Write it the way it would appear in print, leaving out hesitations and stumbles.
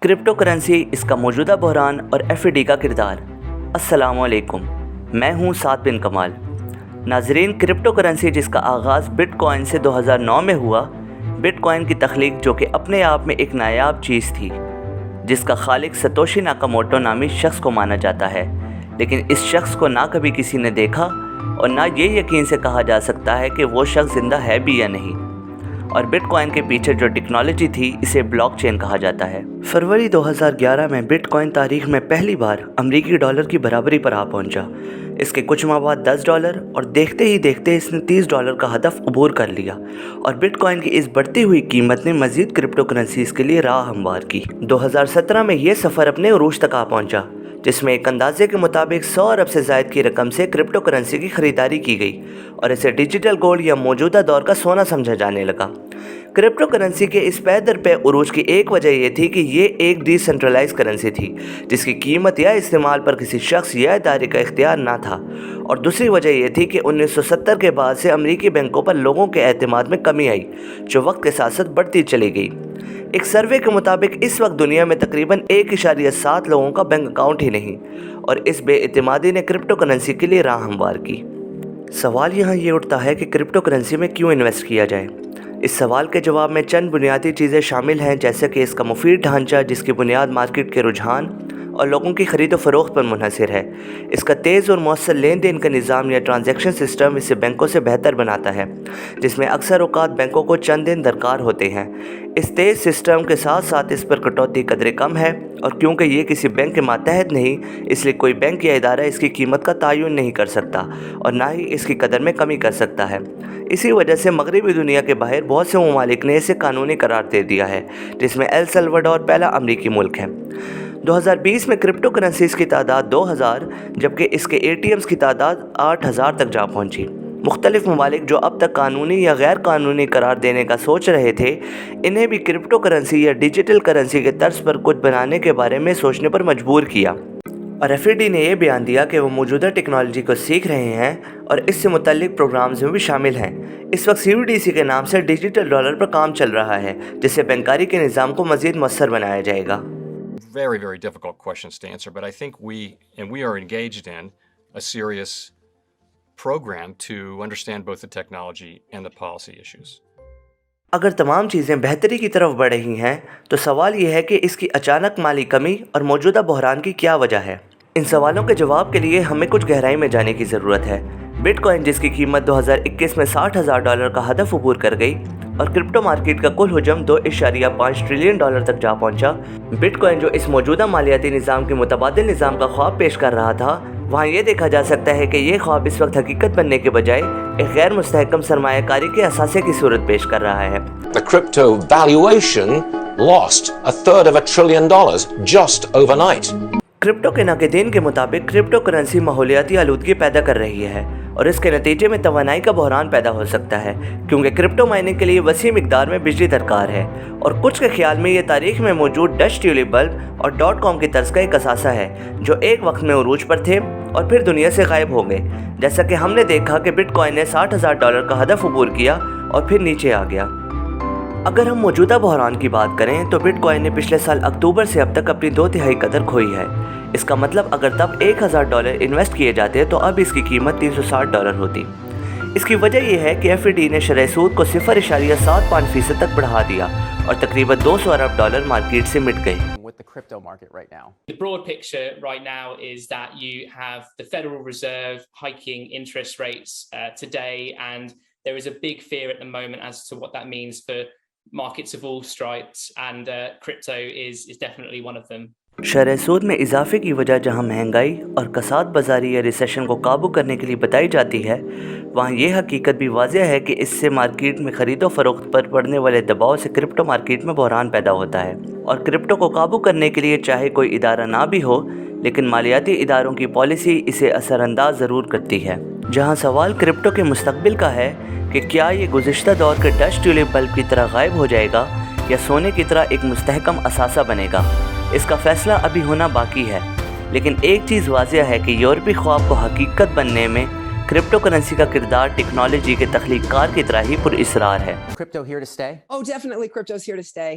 Crypto currency, اس کا موجودہ بحران اور FAD کا کردار۔ السلام علیکم، میں ہوں سعد بن کمال۔ ناظرین، کرپٹو کرنسی جس کا آغاز بٹ کوائن سے 2009 میں ہوا، بٹ کوائن کی تخلیق جو کہ اپنے آپ میں ایک نایاب چیز تھی، جس کا خالق ستوشی ناکاموٹو نامی شخص کو مانا جاتا ہے، لیکن اس شخص کو نہ کبھی کسی نے دیکھا اور نہ یہ یقین سے کہا جا سکتا ہے کہ وہ شخص زندہ ہے بھی یا نہیں۔ اور بٹ کوائن کے پیچھے جو ٹیکنالوجی تھی، اسے بلاک چین کہا جاتا ہے۔ فروری 2011 میں بٹ کوائن تاریخ میں پہلی بار امریکی ڈالر کی برابری پر آ پہنچا۔ اس کے کچھ ماہ بعد $10 اور دیکھتے ہی دیکھتے اس نے $30 کا ہدف عبور کر لیا، اور بٹ کوائن کی اس بڑھتی ہوئی قیمت نے مزید کرپٹو کرنسیز کے لیے راہ ہموار کی۔ 2017 میں یہ سفر اپنے عروج تک آ پہنچا، جس میں ایک اندازے کے مطابق 100 ارب سے زائد کی رقم سے کرپٹو کرنسی کی خریداری کی گئی اور اسے ڈیجیٹل گولڈ یا موجودہ دور کا سونا سمجھا جانے لگا۔ کرپٹو کرنسی کے اس پے در پے عروج کی ایک وجہ یہ تھی کہ یہ ایک ڈی سینٹرلائز کرنسی تھی، جس کی قیمت یا استعمال پر کسی شخص یا ادارے کا اختیار نہ تھا، اور دوسری وجہ یہ تھی کہ 1970 کے بعد سے امریکی بینکوں پر لوگوں کے اعتماد میں کمی آئی، جو وقت کے ساتھ ساتھ بڑھتی چلی گئی۔ ایک سروے کے مطابق اس وقت دنیا میں تقریباً 1.7 لوگوں کا بینک اکاؤنٹ ہی نہیں، اور اس بے اعتمادی نے کرپٹو کرنسی کے لیے راہ ہموار کی۔ سوال یہاں یہ اٹھتا ہے کہ کرپٹو کرنسی میں کیوں انویسٹ کیا جائے؟ اس سوال کے جواب میں چند بنیادی چیزیں شامل ہیں، جیسے کہ اس کا مفید ڈھانچہ جس کی بنیاد مارکیٹ کے رجحان اور لوگوں کی خرید و فروخت پر منحصر ہے، اس کا تیز اور مؤثر لین دین کا نظام یا ٹرانزیکشن سسٹم اسے بینکوں سے بہتر بناتا ہے، جس میں اکثر اوقات بینکوں کو چند دن درکار ہوتے ہیں۔ اس تیز سسٹم کے ساتھ ساتھ اس پر کٹوتی قدرے کم ہے، اور کیونکہ یہ کسی بینک کے ماتحت نہیں، اس لیے کوئی بینک یا ادارہ اس کی قیمت کا تعین نہیں کر سکتا اور نہ ہی اس کی قدر میں کمی کر سکتا ہے۔ اسی وجہ سے مغربی دنیا کے باہر بہت سے ممالک نے اسے قانونی قرار دے دیا ہے، جس میں ایل سلواڈور پہلا امریکی ملک ہے۔ 2020 میں کرپٹو کرنسیز کی تعداد 2000، جبکہ اس کے ATMs کی تعداد 8000 تک جا پہنچی۔ مختلف ممالک جو اب تک قانونی یا غیر قانونی قرار دینے کا سوچ رہے تھے، انہیں بھی کرپٹو کرنسی یا ڈیجیٹل کرنسی کے طرز پر کچھ بنانے کے بارے میں سوچنے پر مجبور کیا، اور FAD نے یہ بیان دیا کہ وہ موجودہ ٹیکنالوجی کو سیکھ رہے ہیں اور اس سے متعلق پروگرامز میں بھی شامل ہیں۔ اس وقت CBDC کے نام سے ڈیجیٹل ڈالر پر کام چل رہا ہے، جس سے بینکاری کے نظام کو مزید مؤثر بنایا جائے گا۔ Very, very difficult questions to answer, but I think we are engaged in a serious program to understand both the technology and the policy issues. اگر تمام چیزیں بہتری کی طرف بڑھ رہی ہیں تو سوال یہ ہے کہ اس کی اچانک مالی کمی اور موجودہ بحران کی کیا وجہ ہے؟ ان سوالوں کے جواب کے لیے ہمیں کچھ گہرائی میں جانے کی ضرورت ہے۔ بٹ کوائن جس کی قیمت 2021 میں $60,000 کا ہدف عبور کر گئی اور کرپٹو مارکیٹ کا کل حجم $2.5 ٹریلین تک جا پہنچا، بٹ کوائن جو اس موجودہ مالیاتی نظام کے متبادل نظام کا خواب پیش کر رہا تھا، وہاں یہ دیکھا جا سکتا ہے کہ یہ خواب اس وقت حقیقت بننے کے بجائے ایک غیر مستحکم سرمایہ کاری کے اثاثے کی صورت پیش کر رہا ہے۔ The crypto valuation lost $1/3 trillion just overnight. Crypto کے ناقدین کے مطابق کرپٹو کرنسی ماحولیاتی آلودگی پیدا کر رہی ہے، اور اس کے نتیجے میں توانائی کا بحران پیدا ہو سکتا ہے، کیونکہ کرپٹو مائننگ کے لیے وسیع مقدار میں بجلی درکار ہے، اور کچھ کے خیال میں یہ تاریخ میں موجود ڈچ ٹیولپ بلب اور .com کی طرز کا ایک اثاثہ ہے، جو ایک وقت میں عروج پر تھے اور پھر دنیا سے غائب ہو گئے، جیسا کہ ہم نے دیکھا کہ بٹ کوائن نے $60,000 کا ہدف عبور کیا اور پھر نیچے آ گیا۔ اگر ہم موجودہ بحران کی بات کریں تو بٹ کوائن نے پچھلے سال اکتوبر سے اب تک اپنی 2/3 قدر کھوئی ہے۔ اس کا مطلب اگر تب $1000 انویسٹ کیے جاتے تو اب اس کی قیمت $360 ہوتی۔ اس کی وجہ یہ ہے کہ FAD نے شرح سود کو 0.75% تک بڑھا دیا اور تقریباً $200 ارب مارکیٹ سے مٹ گئے۔ With the crypto market right now. The broad picture right now is that you have the Federal Reserve hiking interest rates today, and there is a big fear at the moment as to what that means for markets of all stripes, and crypto is definitely one of them. شرح سود میں اضافے کی وجہ جہاں مہنگائی اور کساد بازاری یا ریسیشن کو قابو کرنے کے لیے بتائی جاتی ہے، وہاں یہ حقیقت بھی واضح ہے کہ اس سے مارکیٹ میں خرید و فروخت پر پڑنے والے دباؤ سے کرپٹو مارکیٹ میں بحران پیدا ہوتا ہے، اور کرپٹو کو قابو کرنے کے لیے چاہے کوئی ادارہ نہ بھی ہو، لیکن مالیاتی اداروں کی پالیسی اسے اثر انداز ضرور کرتی ہے۔ جہاں سوال کرپٹو کے مستقبل کا ہے کہ کیا یہ گزشتہ دور کے ڈچ ٹیولپ بلب کی طرح غائب ہو جائے گا یا سونے کی طرح ایک مستحکم اثاثہ بنے گا، اس کا فیصلہ ابھی ہونا باقی ہے، لیکن ایک چیز واضح ہے کہ یورپی خواب کو حقیقت بننے میں کرپٹو کرنسی کا کردار ٹیکنالوجی کے تخلیق کار کی طرح ہی پر اسرار ہے۔ Crypto here to stay? Oh, definitely crypto's here to stay.